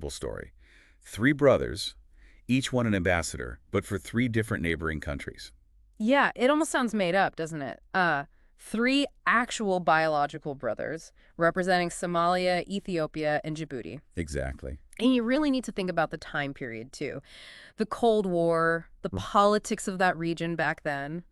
Story. Three brothers, each one an ambassador, but for three different neighboring countries. Yeah, it almost sounds made up, doesn't it? Three actual biological brothers representing Somalia, Ethiopia, and Djibouti. Exactly. And you really need to think about the time period, too. The Cold War, the politics of that region back then.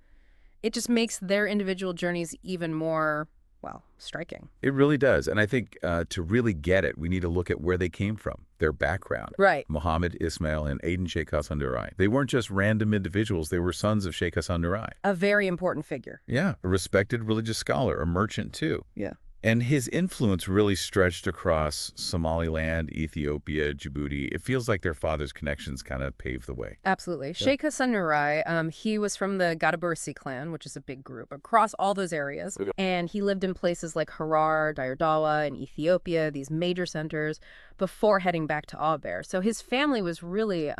It just makes their individual journeys even more, well, striking. It really does. And I think to really get it, we need to look at where they came from, their background. Right. Muhammad, Ismael, and Aden Sheikh Hassan Durai. They weren't just random individuals. They were sons of Sheikh Hassan Durai. A very important figure. Yeah, a respected religious scholar, a merchant too. Yeah. And his influence really stretched across Somaliland, Ethiopia, Djibouti. It feels like their father's connections kind of paved the way. Absolutely. Sheikh Hassan Durai, he was from the Gadabursi clan, which is a big group across all those areas. Okay. And he lived in places like Harar, Dire Dawa, and Ethiopia, these major centers, before heading back to Awbare. So his family was really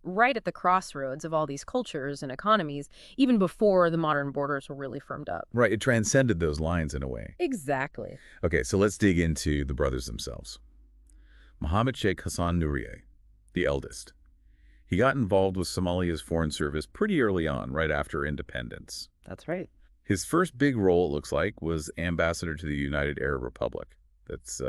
right at the crossroads of all these cultures and economies, even before the modern borders were really firmed up. Right. It transcended those lines in a way. Exactly. Okay, so let's dig into the brothers themselves. Muhammad Sheikh Hassan Durai, the eldest. He got involved with Somalia's foreign service pretty early on, right after independence. That's right. His first big role, it looks like, was ambassador to the United Arab Republic. That's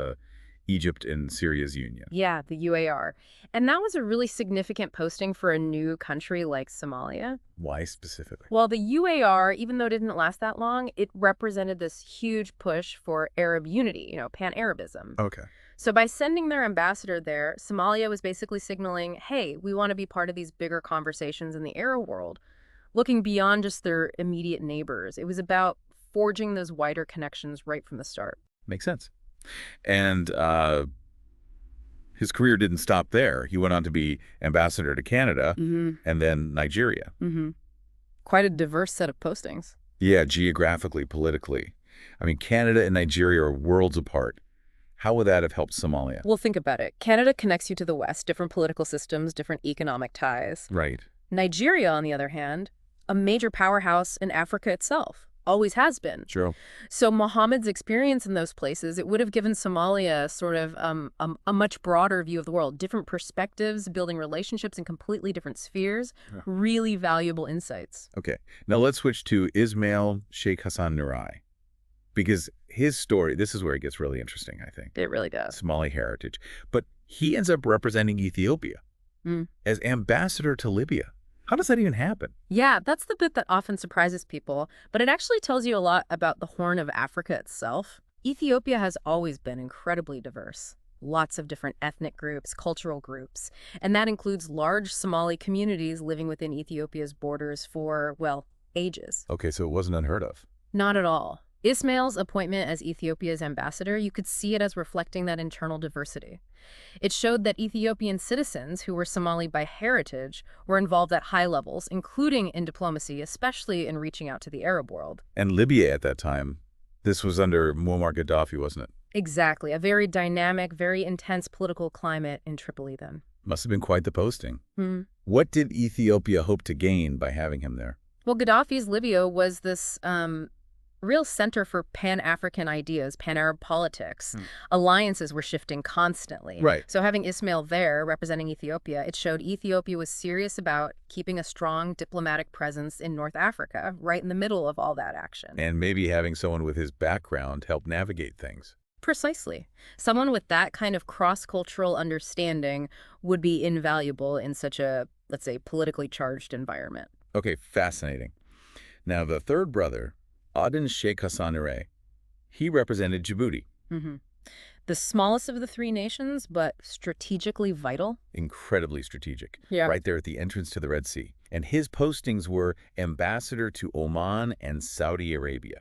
Egypt and Syria's union. Yeah, the UAR. And that was a really significant posting for a new country like Somalia. Why specifically? Well, the UAR, even though it didn't last that long, it represented this huge push for Arab unity, pan-Arabism. Okay. So by sending their ambassador there, Somalia was basically signaling, hey, we want to be part of these bigger conversations in the Arab world, looking beyond just their immediate neighbors. It was about forging those wider connections right from the start. Makes sense. And his career didn't stop there. He went on to be ambassador to Canada and then Nigeria. Quite a diverse set of postings. Yeah, geographically, politically. I mean, Canada and Nigeria are worlds apart. How would that have helped Somalia? Well, think about it. Canada connects you to the West, different political systems, different economic ties. Right. Nigeria, on the other hand, a major powerhouse in Africa itself. Always has been. Sure. So Mohammed's experience in those places, it would have given Somalia sort of a much broader view of the world, different perspectives, building relationships in completely different spheres, really valuable insights. Okay. Now let's switch to Ismael Sheikh Hassan Durai, because his story, this is where it gets really interesting, I think. It really does. Somali heritage. But he ends up representing Ethiopia as ambassador to Libya. How does that even happen? Yeah, that's the bit that often surprises people, but it actually tells you a lot about the Horn of Africa itself. Ethiopia has always been incredibly diverse. Lots of different ethnic groups, cultural groups, and that includes large Somali communities living within Ethiopia's borders for, well, ages. Okay, so it wasn't unheard of. Not at all. Ismail's appointment as Ethiopia's ambassador, you could see it as reflecting that internal diversity. It showed that Ethiopian citizens who were Somali by heritage were involved at high levels, including in diplomacy, especially in reaching out to the Arab world. And Libya at that time, this was under Muammar Gaddafi, wasn't it? Exactly. A very dynamic, very intense political climate in Tripoli then. Must have been quite the posting. What did Ethiopia hope to gain by having him there? Well, Gaddafi's Libya was this real center for Pan-African ideas, Pan-Arab politics. Alliances were shifting constantly. Right. So having Ismail there representing Ethiopia, it showed Ethiopia was serious about keeping a strong diplomatic presence in North Africa, right in the middle of all that action. And maybe having someone with his background help navigate things. Precisely. Someone with that kind of cross-cultural understanding would be invaluable in such a, let's say, politically charged environment. Okay, fascinating. Now, the third brother, Aden Sheikh Hassan Durai, he represented Djibouti. The smallest of the three nations, but strategically vital. Incredibly strategic. Yeah. Right there at the entrance to the Red Sea. And his postings were ambassador to Oman and Saudi Arabia.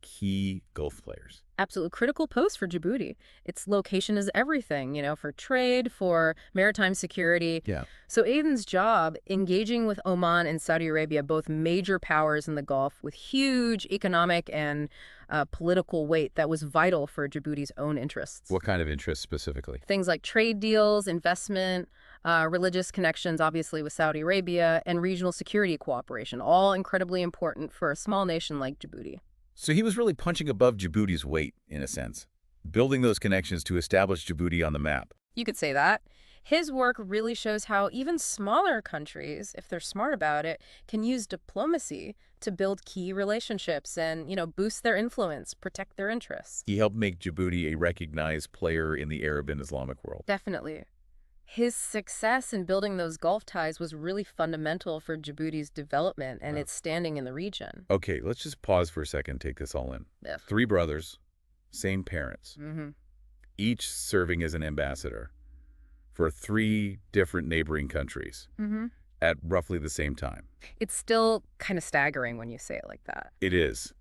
Key Gulf players. Absolutely critical post for Djibouti. Its location is everything, for trade, for maritime security. Yeah. So Aden's job, engaging with Oman and Saudi Arabia, both major powers in the Gulf with huge economic and political weight that was vital for Djibouti's own interests. What kind of interests specifically? Things like trade deals, investment, religious connections, obviously, with Saudi Arabia, and regional security cooperation, all incredibly important for a small nation like Djibouti. So he was really punching above Djibouti's weight, in a sense, building those connections to establish Djibouti on the map. You could say that. His work really shows how even smaller countries, if they're smart about it, can use diplomacy to build key relationships and, boost their influence, protect their interests. He helped make Djibouti a recognized player in the Arab and Islamic world. Definitely. His success in building those Gulf ties was really fundamental for Djibouti's development and its standing in the region. Okay, let's just pause for a second and take this all in. Yeah. 3 brothers, same parents, Mm-hmm. each serving as an ambassador for 3 different neighboring countries Mm-hmm. at roughly the same time. It's still kind of staggering when you say it like that. It is.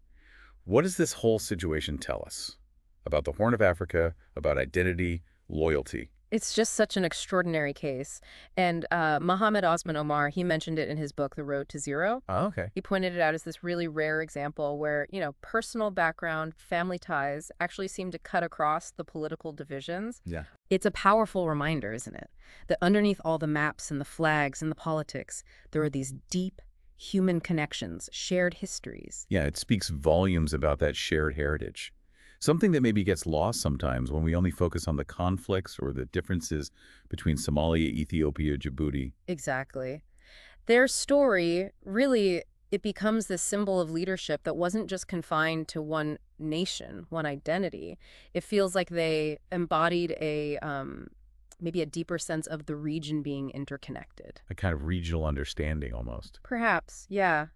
What does this whole situation tell us about the Horn of Africa, about identity, loyalty? It's just such an extraordinary case. And Mohammed Osman Omar, he mentioned it in his book, The Road to Zero. Oh, okay. He pointed it out as this really rare example where, personal background, family ties actually seem to cut across the political divisions. Yeah. It's a powerful reminder, isn't it? That underneath all the maps and the flags and the politics, there are these deep human connections, shared histories. Yeah, it speaks volumes about that shared heritage. Something that maybe gets lost sometimes when we only focus on the conflicts or the differences between Somalia, Ethiopia, Djibouti. Exactly. Their story, really, it becomes this symbol of leadership that wasn't just confined to one nation, one identity. It feels like they embodied maybe a deeper sense of the region being interconnected. A kind of regional understanding almost. Perhaps, yeah.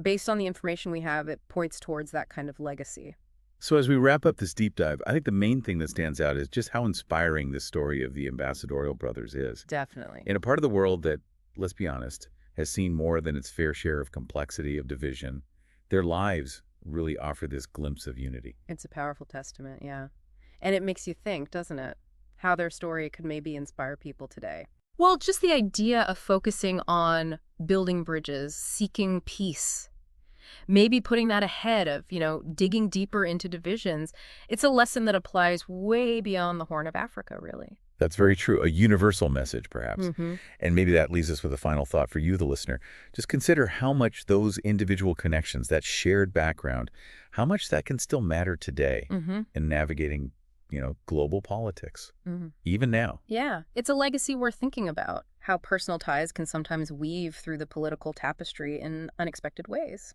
Based on the information we have, it points towards that kind of legacy. So as we wrap up this deep dive, I think the main thing that stands out is just how inspiring this story of the Ambassadorial brothers is. Definitely. In a part of the world that, let's be honest, has seen more than its fair share of complexity, of division, their lives really offer this glimpse of unity. It's a powerful testament, yeah. And it makes you think, doesn't it? How their story could maybe inspire people today. Well, just the idea of focusing on building bridges, seeking peace, maybe putting that ahead of, digging deeper into divisions. It's a lesson that applies way beyond the Horn of Africa, really. That's very true. A universal message, perhaps. Mm-hmm. And maybe that leaves us with a final thought for you, the listener. Just consider how much those individual connections, that shared background, how much that can still matter today in navigating, global politics, even now. Yeah, it's a legacy worth thinking about, how personal ties can sometimes weave through the political tapestry in unexpected ways.